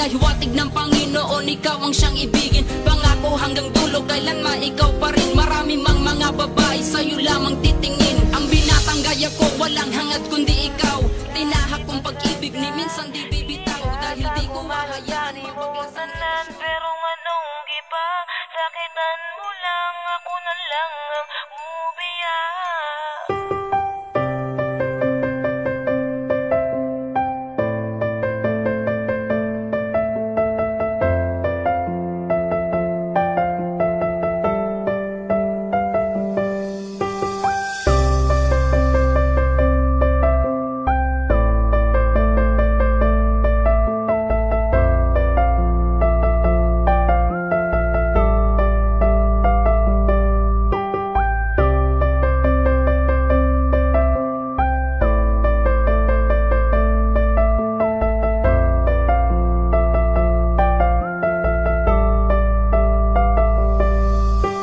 Kaya hiwatig ng Panginoon, ikaw ang siyang ibigin. Pangako hanggang dulo, kailanman ikaw pa rin. Marami mang mga babae sa'yo lamang titingin. Ang binatang gaya ko, walang hangad kundi ikaw. Tinahak kong pag-ibig ni minsan di bibitaw. Dahil di ko hahayaan mapaglasanan. Pero anong iba, sakitan mo lang, ako na lang ang umiyak.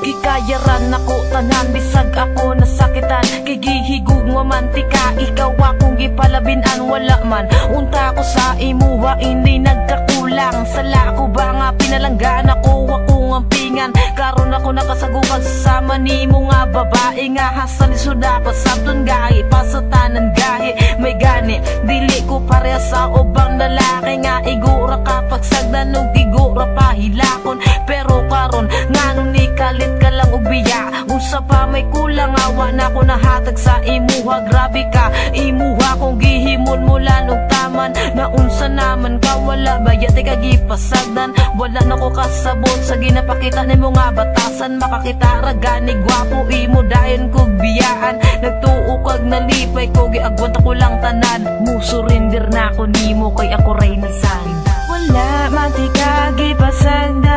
Gikayaran ako tanan, bisag ako nasakitan. Kigihigug mamantika, ikaw akong gipalabinan. Wala man, unta ko sa imuha, hindi nagkakulang. Sala ko ba nga pinalanggan ako ang pingan. Karon ako nakasagukan sasama ni mo nga babae. Nga hasan isuda pasabton gahi, pasatanan gahi. May gani, dili ko pareha sa ubang lalaki. Nga igura kapag sagdan o igura pahilakon. Pero karon nganong ni kalit ka lang ubiya. Unsa pa may kulang, awa na ko nahatag sa imuha. Grabe ka, imuha kong gihimon mula og taman. Na unsa naman ka, wala bayat ka gipasagdan. Wala na ko kasabot sa ginapakita ni mo nga batasan. Makakita ragani gwapo imo dayon kog biyaan. Nagtuo kag nalipay ko, giagwanta ko lang tanan. Musurindir na ko nimo kay ako ray nasan. Wala man ti ka gipasagdan.